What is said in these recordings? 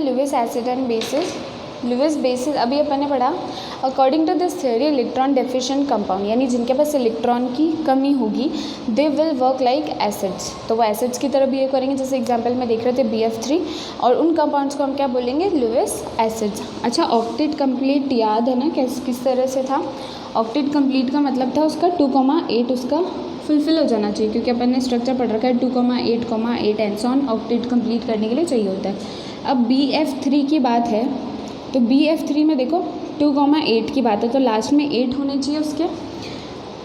Lewis acid and bases. Lewis bases अभी अपन ने पढ़ा। According to this theory electron deficient compound यानी जिनके पास इलेक्ट्रॉन की कमी होगी they will work like acids, तो वो एसिड्स की तरह बिहेव करेंगे। जैसे एग्जांपल में देख रहे थे BF3 और उन कंपाउंड्स को हम क्या बोलेंगे, लुईस एसिड्स। अच्छा, ऑक्टेट कंप्लीट याद है ना किस तरह से था? ऑक्टेट कंप्लीट का मतलब था उसका 2,8 उसका फुलफिल हो जाना चाहिए, क्योंकि अपन ने स्ट्रक्चर पढ़ रखा है 2,8,8 and so on octet complete करने के लिए चाहिए होता है। अब BF3 की बात है तो BF3 में देखो 2,8 की बात है तो लास्ट में 8 होने चाहिए उसके।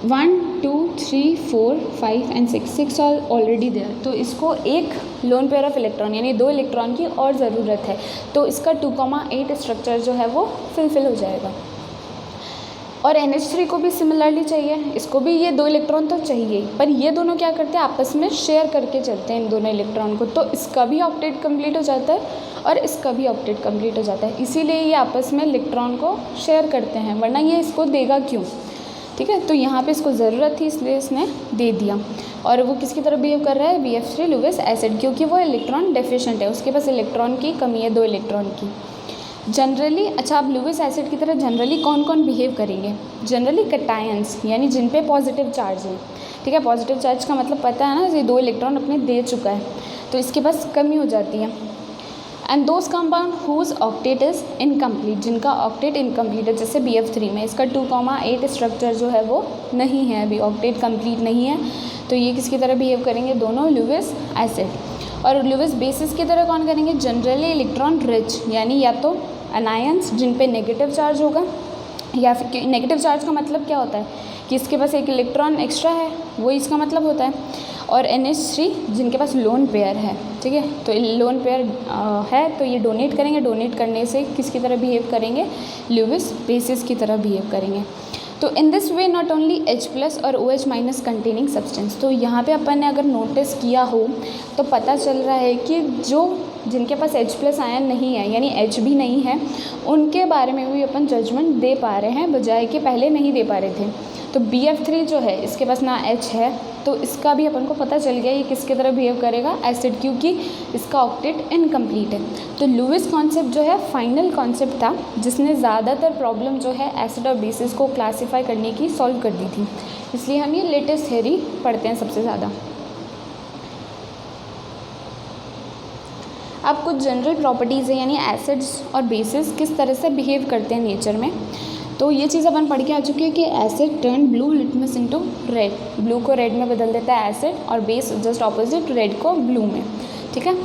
1 2 3 4 5 एंड 6 आर ऑलरेडी देयर, तो इसको एक लोन पेयर ऑफ इलेक्ट्रॉन यानी 2 इलेक्ट्रॉन की और ज़रूरत है, तो इसका 2,8 स्ट्रक्चर जो है वो फुलफिल हो जाएगा। और NH3 को भी सिमिलरली चाहिए, इसको भी ये 2 इलेक्ट्रॉन तो चाहिए ही, पर ये दोनों क्या करते हैं आपस में शेयर करके चलते हैं इन दोनों इलेक्ट्रॉन को, तो इसका भी ऑक्टेट कंप्लीट हो जाता है और इसका भी ऑक्टेट कंप्लीट हो जाता है। इसीलिए ये आपस में इलेक्ट्रॉन को शेयर करते हैं, वरना ये इसको देगा क्यों? ठीक है, तो यहाँ पे इसको ज़रूरत थी इसलिए इसने दे दिया। और वो किसकी तरह बिहेव कर रहा है, BF3 लुईस एसिड, क्योंकि वो इलेक्ट्रॉन डेफिशिएंट है, उसके पास इलेक्ट्रॉन की कमी है 2 इलेक्ट्रॉन की। जनरली अच्छा, अब लुईस एसिड की तरह जनरली कौन कौन बिहेव करेंगे? जनरली कैटायंस यानी जिन पे पॉजिटिव चार्ज है। ठीक है, पॉजिटिव चार्ज का मतलब पता है ना, ये 2 इलेक्ट्रॉन अपने दे चुका है तो इसके पास कमी हो जाती है। And those compound whose octet is incomplete, जिनका ऑक्टेट इनकम्प्लीट है, जैसे BF3 में इसका 2,8 स्ट्रक्चर जो है वो नहीं है, अभी ऑक्टेट कंप्लीट नहीं है, तो ये किसकी तरह बिहेव करेंगे? दोनों लुईस एसिड। और लुईस बेसिस की तरह कौन करेंगे? जनरली इलेक्ट्रॉन रिच यानी या तो अनायंस जिन पे नेगेटिव चार्ज होगा, या फिर नेगेटिव चार्ज का मतलब क्या होता है कि इसके पास एक इलेक्ट्रॉन एक्स्ट्रा है, वो इसका मतलब होता है। और NH3 जिनके पास लोन पेयर है, ठीक है, तो लोन पेयर है तो ये डोनेट करेंगे, डोनेट करने से किसकी तरह बिहेव करेंगे? लुईस बेसिस की तरह बिहेव करेंगे। तो इन this way not only H+ और OH- कंटेनिंग सब्सटेंस, तो यहाँ पे अपन ने अगर नोटिस किया हो तो पता चल रहा है कि जो जिनके पास H+ आयन नहीं है यानी H भी नहीं है, उनके बारे में भी अपन जजमेंट दे पा रहे हैं, बजाय कि पहले नहीं दे पा रहे थे। तो BF3 जो है इसके पास ना H है, तो इसका भी अपन को पता चल गया ये किसकी तरह बिहेव करेगा? एसिड, क्योंकि इसका ऑक्टेट इनकम्प्लीट है। तो लुईस कॉन्सेप्ट जो है फाइनल कॉन्सेप्ट था जिसने ज़्यादातर प्रॉब्लम जो है एसिड और बेसिस को क्लासीफाई करने की सॉल्व कर दी थी, इसलिए हम ये लेटेस्ट थ्योरी पढ़ते हैं सबसे ज़्यादा। अब कुछ जनरल प्रॉपर्टीज़ है यानी एसिड्स और बेसिस किस तरह से बिहेव करते हैं नेचर में, तो ये चीज़ अपन पढ़ के आ चुके हैं कि asset turn blue litmus into red, blue को रेड में बदल देता है एसिड, और बेस जस्ट ऑपोजिट रेड को ब्लू में। ठीक है,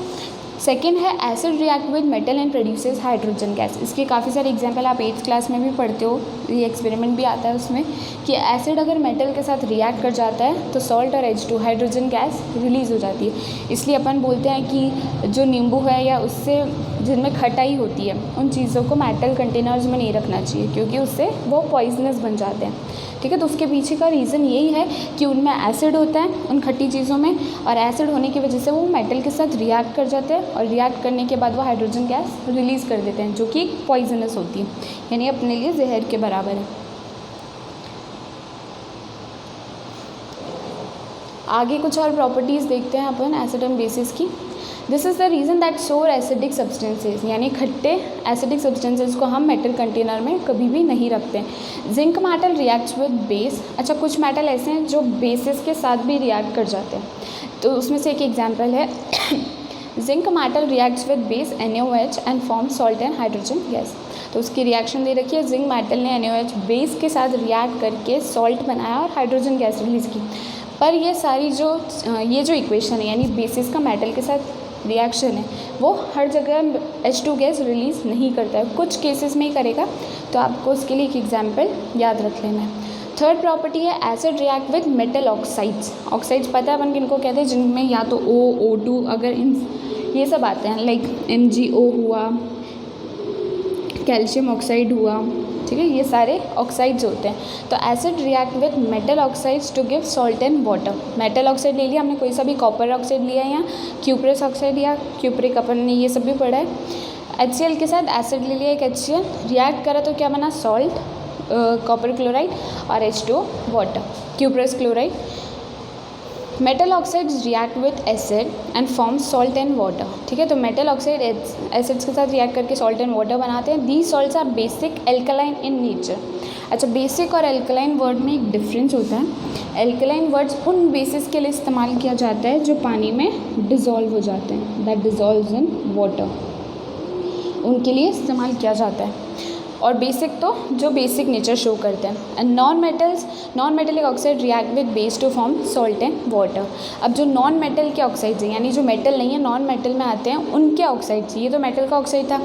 सेकेंड है acid react with metal and produces hydrogen gas. इसके काफ़ी सारे एग्जांपल आप 8th क्लास में भी पढ़ते हो, ये एक्सपेरिमेंट भी आता है उसमें कि एसिड अगर मेटल के साथ रिएक्ट कर जाता है तो सॉल्ट और H2 हाइड्रोजन गैस रिलीज़ हो जाती है। इसलिए अपन बोलते हैं कि जो नींबू है या उससे जिनमें खटाई होती है उन चीज़ों को मेटल कंटेनर्स में नहीं रखना चाहिए, क्योंकि उससे वो पॉइजनस बन जाते हैं। ठीक है, तो उसके पीछे का रीज़न यही है कि उनमें एसिड होता है उन खट्टी चीज़ों में, और एसिड होने की वजह से वो मेटल के साथ रिएक्ट कर जाते हैं, और रिएक्ट करने के बाद वो हाइड्रोजन गैस रिलीज़ कर देते हैं जो कि पॉइजनस होती है, यानी अपने लिए जहर के बराबर है। आगे कुछ और प्रॉपर्टीज़ देखते हैं अपन एसिड एंड बेसिस की। This is the reason that सोर एसिडिक सब्सटेंसेज, यानी खट्टे एसिडिक सब्सटेंसेज को हम मेटल कंटेनर में कभी भी नहीं रखते। Zinc metal reacts with base. अच्छा, कुछ मेटल ऐसे हैं जो बेसिस के साथ भी रिएक्ट कर जाते हैं, तो उसमें से एक एग्जांपल है zinc metal reacts with base NaOH and form salt and hydrogen gas. तो उसकी रिएक्शन दे रखी है, जिंक मेटल ने NaOH बेस के साथ रिएक्ट करके सॉल्ट बनाया और हाइड्रोजन गैस रिलीज़ की। पर ये सारी ये जो इक्वेशन है यानी बेसिस का मेटल के साथ रिएक्शन है वो हर जगह H2 गैस रिलीज़ नहीं करता है, कुछ केसेस में ही करेगा, तो आपको उसके लिए एक एग्जांपल याद रख लेना है। थर्ड प्रॉपर्टी है acid react with metal oxides. Oxides पता है अपन किनको कहते हैं? जिनमें या तो O2 अगर इन ये सब आते हैं, लाइक MgO हुआ, कैल्शियम ऑक्साइड हुआ, ठीक है, ये सारे ऑक्साइड्स होते हैं। तो acid react with metal oxides to give salt and water. Metal oxide ले लिया हमने, कोई सा भी कॉपर ऑक्साइड लिया या क्यूप्रस ऑक्साइड या क्यूप्रिक, अपन ने ये सब भी पढ़ा है। HCl के साथ एसिड ले लिया एक HCl, रिएक्ट करा तो क्या बना? सॉल्ट, कॉपर क्लोराइड और H2 water, cuprous chloride. Metal oxides react with acid and form salt and water, ठीक है। तो मेटल ऑक्साइड एसिड्स के साथ रिएक्ट करके सॉल्ट एंड वाटर बनाते हैं। These salts are basic alkaline in nature. अच्छा, बेसिक और एल्कलाइन वर्ड में एक डिफरेंस होता है। एल्कलाइन वर्ड्स उन बेसिस के लिए इस्तेमाल किया जाता है जो पानी में डिज़ोल्व हो जाते हैं, दैट डिज़ोल्व्स इन वाटर, उनके लिए इस्तेमाल किया जाता है। और बेसिक तो जो बेसिक नेचर शो करते हैं। And non metallic oxide react with base to form salt and water. अब जो नॉन मेटल के ऑक्साइड्स हैं, यानी जो मेटल नहीं है नॉन मेटल में आते हैं, उनके ऑक्साइड्स, ये तो मेटल का ऑक्साइड था,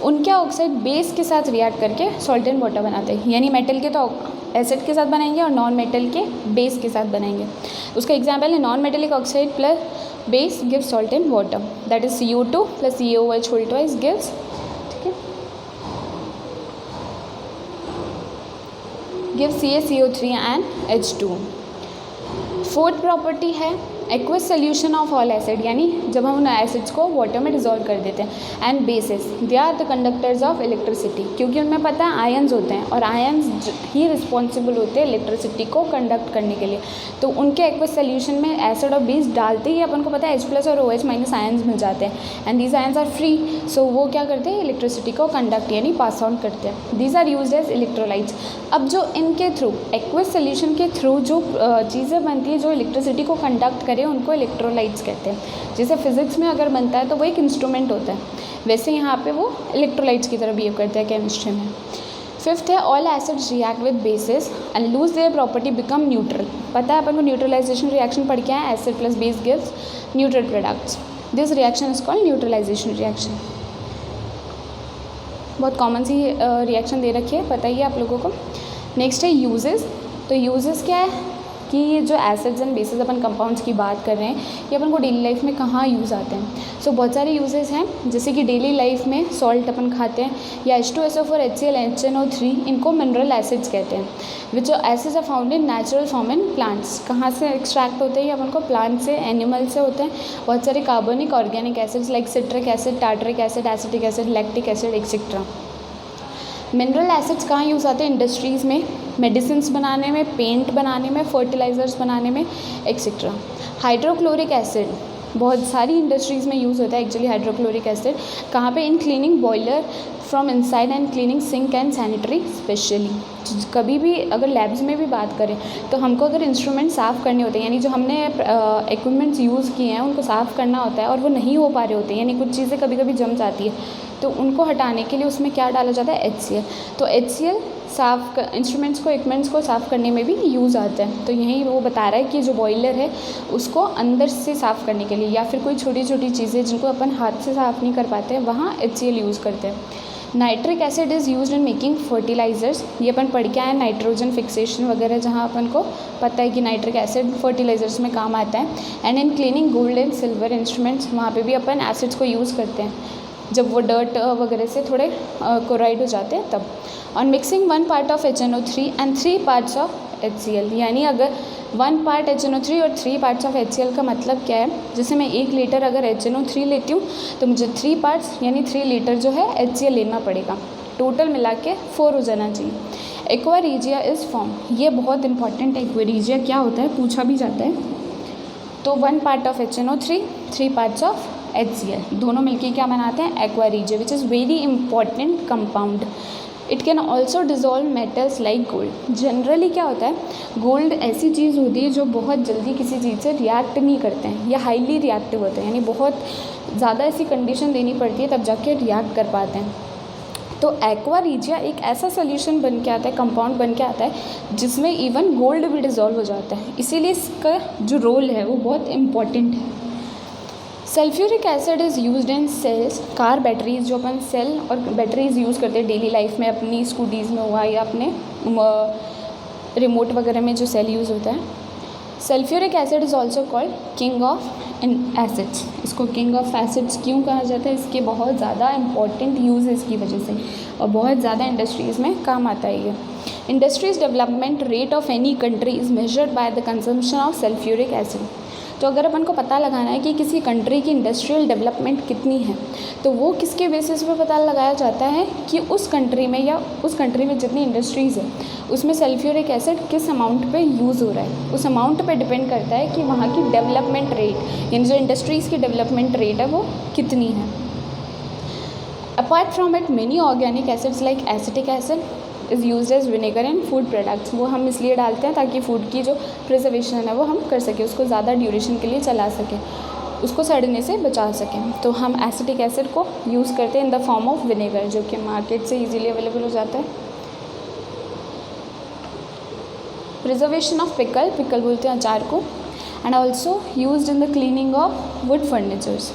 उनके ऑक्साइड बेस के साथ रिएक्ट करके सॉल्ट एंड वाटर बनाते हैं। यानी मेटल के तो एसिड के साथ बनाएंगे और नॉन मेटल के बेस के साथ बनाएंगे। उसका एग्जाम्पल है non metallic oxide plus base gives salt and water, that is CO2 plus CaOH whole twice gives, give CaCO3 and H2। Fourth property है aqueous solution of all acid, यानी जब हम उन एसिड्स को वाटर में dissolve कर देते हैं। And bases, they are the conductors of electricity, क्योंकि उनमें पता है आयन्स होते हैं और आयन्स ही रिस्पॉन्सिबल होते हैं इलेक्ट्रिसिटी को कंडक्ट करने के लिए। तो उनके एक्वस सोल्यूशन में एसिड और बेस डालते ही अपन को पता है H+ और OH- आयन्स मिल जाते हैं। And these ions are free, so वो क्या करते हैं, इलेक्ट्रिसिटी को कंडक्ट यानी पास ऑन करते हैं। These are used as electrolytes. अब जो इनके थ्रू एक्वस सोल्यूशन के थ्रू जो चीज़ें बनती है जो इलेक्ट्रिसिटी को कंडक्ट करे, उनको इलेक्ट्रोलाइट्स कहते हैं। जैसे फिजिक्स में अगर बनता है तो वो एक इंस्ट्रूमेंट होता है, वैसे यहाँ पे वो इलेक्ट्रोलाइट्स की तरह बिहेव करते हैं केमिस्ट्री में। फिफ्थ है all acids react with bases and lose their property become neutral. पता है अपन को न्यूट्रलाइजेशन रिएक्शन पढ़ के आए, acid plus base gives neutral products. This reaction is called neutralization reaction. बहुत कॉमन सी रिएक्शन दे रखी है, पता ही है आप लोगों को। नेक्स्ट है यूजेस। तो यूजेस क्या है कि ये जो acids and bases upon compounds की बात कर रहे हैं, ये अपन को डेली लाइफ में कहाँ यूज़ आते हैं। सो बहुत सारे यूजेस हैं, जैसे कि डेली लाइफ में सॉल्ट अपन खाते हैं, या H2SO4 HCl HNO3, इनको मिनरल एसिड्स कहते हैं। Which acids are found in natural form in plants. कहाँ से एक्सट्रैक्ट होते हैं ये अपन को, प्लांट से, एनिमल से होते हैं। बहुत सारे कार्बनिक organic acids like citric acid, tartaric acid, acetic acid, lactic acid etcetera. Mineral acids कहाँ यूज़ आते हैं, इंडस्ट्रीज़ में, मेडिसिन्स बनाने में, पेंट बनाने में, फर्टिलाइज़र्स बनाने में एक्सेट्रा। हाइड्रोक्लोरिक एसिड बहुत सारी इंडस्ट्रीज़ में यूज़ होता है एक्चुअली हाइड्रोक्लोरिक एसिड। कहाँ पे, in cleaning boiler from inside and cleaning sink and sanitary specially. कभी भी अगर लैब्स में भी बात करें तो हमको अगर इंस्ट्रूमेंट साफ़ करने होते हैं, यानी जो हमने इक्विपमेंट्स यूज़ किए हैं उनको साफ़ करना होता है और वो नहीं हो पा रहे होते हैं, यानी कुछ चीज़ें कभी कभी जम जाती है, तो उनको हटाने के लिए उसमें क्या डाला जाता है, HCl। तो HCl इंस्ट्रूमेंट्स को, इक्विपमेंट्स को साफ़ करने में भी यूज़ आता है। तो यहीं वो बता रहा है कि जो बॉयलर है उसको अंदर से साफ़ करने के लिए, या फिर कोई छोटी छोटी चीज़ें जिनको अपन हाथ से साफ़ नहीं कर पाते, वहाँ HCl यूज़ करते हैं। Nitric acid is used in making fertilizers. ये अपन पढ़ के आए नाइट्रोजन फिक्सेशन वगैरह, जहाँ अपन को पता है कि नाइट्रिक एसिड फर्टिलाइज़र्स में काम आता है। And in cleaning gold and silver instruments, वहाँ पे भी अपन एसिड्स को यूज़ करते हैं जब वो डर्ट वगैरह से थोड़े क्लोराइड हो जाते हैं तब। और mixing 1 part of HNO3 and 3 parts of HCl, यानी अगर 1 part HNO3 और 3 parts of HCl का मतलब क्या है, जैसे मैं 1 लीटर अगर HNO3 लेती हूँ तो मुझे 3 parts यानी 3 लीटर जो है HCl लेना पड़ेगा। टोटल मिला के 4 हो जाना चाहिए। एक्वा रीजिया इज़ फॉर्म, ये बहुत इंपॉर्टेंट है। एक्वा रीजिया क्या होता है, पूछा भी जाता है। तो 1 part of HNO3, 3 parts of HCl, दोनों मिलके क्या बनाते हैं, aqua regia, which is very important compound. It can also dissolve metals like gold. Generally क्या होता है, गोल्ड ऐसी चीज़ होती है जो बहुत जल्दी किसी चीज़ से रिएक्ट नहीं करते हैं, या हाईली रिएक्टिव होते हैं, यानी बहुत ज़्यादा ऐसी कंडीशन देनी पड़ती है तब जाके रिएक्ट कर पाते हैं। तो एक्वा रीजिया एक ऐसा सोल्यूशन बन के आता है, कंपाउंड बन के आता है जिसमें इवन गोल्ड भी डिज़ोल्व हो जाता है, इसीलिए इसका जो रोल है वो बहुत इम्पॉर्टेंट है। Sulphuric acid is used in cells, car batteries, जो अपन सेल और बैटरीज यूज़ करते हैं डेली लाइफ में, अपनी स्कूटीज़ में हुआ या अपने रिमोट वगैरह में जो सेल यूज़ होता है। Sulphuric acid is also called king of acids. इसको किंग ऑफ एसिड्स क्यों कहा जाता है, इसके बहुत ज़्यादा इंपॉर्टेंट यूज़ है इसकी वजह से, और बहुत ज़्यादा इंडस्ट्रीज़ में काम आता है ये। Industries development rate of any country is measured by the consumption of sulphuric acid. तो अगर अपन को पता लगाना है कि किसी कंट्री की इंडस्ट्रियल डेवलपमेंट कितनी है, तो वो किसके बेसिस पे पता लगाया जाता है कि उस कंट्री में या उस कंट्री में जितनी इंडस्ट्रीज़ है उसमें सल्फ्यूरिक एसिड किस अमाउंट पे यूज़ हो रहा है। उस अमाउंट पे डिपेंड करता है कि वहाँ की डेवलपमेंट रेट, यानी जो इंडस्ट्रीज़ की डेवलपमेंट रेट है वो कितनी है। Apart from it many organic acids like acetic acid is used as vinegar in food products. वो हम इसलिए डालते हैं ताकि फ़ूड की जो प्रिजर्वेशन है वो हम कर सकें, उसको ज़्यादा ड्यूरेशन के लिए चला सकें, उसको सड़ने से बचा सकें। तो हम एसिटिक एसिड को यूज़ करते हैं in the form of vinegar, जो कि मार्केट से ईजिली अवेलेबल हो जाता है। प्रिजर्वेशन ऑफ पिकल, पिकल बोलते हैं अचार को, and also used in the cleaning of wood furnitures.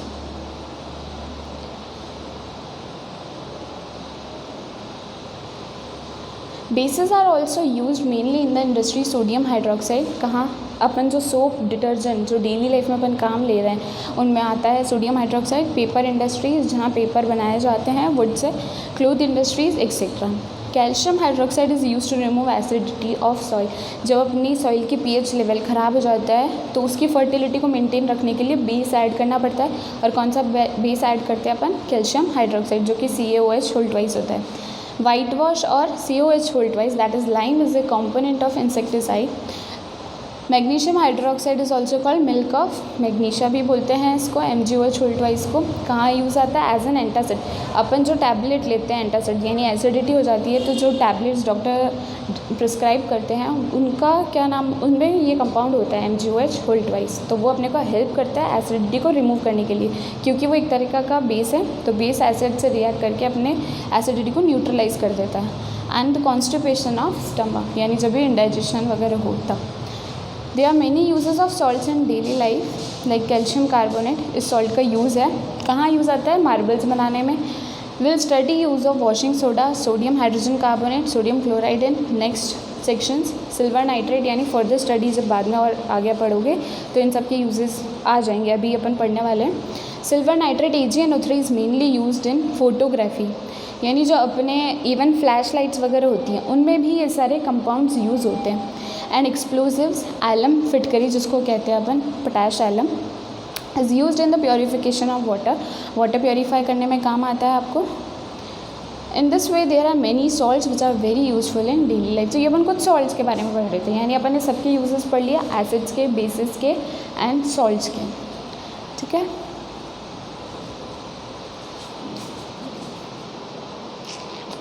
Bases are also use mainly in the industry. Sodium hydroxide कहाँ, अपन जो सोप डिटर्जेंट जो डेली लाइफ में अपन काम ले रहे हैं उनमें आता है सोडियम हाइड्रोक्साइड। पेपर इंडस्ट्रीज़ जहाँ पेपर बनाए जाते हैं वुड से, cloth industries etcetera. Calcium hydroxide is use to remove acidity of soil. जब अपनी सॉइल की पीएच लेवल ख़राब हो जाता है तो उसकी फर्टिलिटी को मेंटेन रखने के लिए बेस ऐड करना पड़ता है। और कौन सा बेस ऐड करते हैं अपन, कैल्शियम हाइड्रोक्साइड, जो कि CaOH होल ट्वाइस होता है। वाइट वॉश और CaOH whole twice, that is lime, is a component of insecticide. Magnesium hydroxide is also called milk of magnesia भी बोलते हैं इसको, MgOH होल ट्वाइस को। कहाँ यूज़ आता है, एज एन एंटासिड। अपन जो टैबलेट लेते हैं एंटासिड, यानी एसिडिटी हो जाती है तो जो टैबलेट्स डॉक्टर प्रिस्क्राइब करते हैं उनका क्या नाम, उनमें ये कंपाउंड होता है MgOH होल ट्वाइस। तो वो अपने को हेल्प करता है एसिडिटी को रिमूव करने के लिए, क्योंकि वो एक तरीका का बेस है। तो बेस एसिड से रिएक्ट करके अपने एसिडिटी को न्यूट्रलाइज कर देता है। And the constipation of stomach, यानी जब भी इंडाइजेशन वगैरह हो तब। There are many uses of salts in daily life, like calcium carbonate, इस सॉल्ट का यूज़ है। कहाँ यूज़ आता है, मार्बल्स बनाने में। Will study use of washing soda, sodium hydrogen carbonate, sodium chloride in next sections. Silver nitrate, यानी further study जब बाद में और आगे पढ़ोगे तो इन सब के यूजेस आ जाएंगे, अभी अपन पढ़ने वाले हैं। Silver nitrate AgNO3 is mainly used in photography, यानी जो अपने इवन फ्लैश लाइट्स वगैरह होती हैं उनमें भी ये सारे कंपाउंड्स यूज़ होते हैं। एंड एक्सप्लोजिव्स, एलम, फिटकरी जिसको कहते हैं अपन, potash alum, is used in the purification of water, water purify करने में काम आता है आपको। In this way there are many salts which are very useful in daily life. तो ये अपन कुछ सॉल्ट्स के बारे में पढ़ रहे थे, यानी अपन ने सबके यूजेस पढ़ लिया, एसिड्स के, बेसिस के एंड सॉल्ट्स के, ठीक है।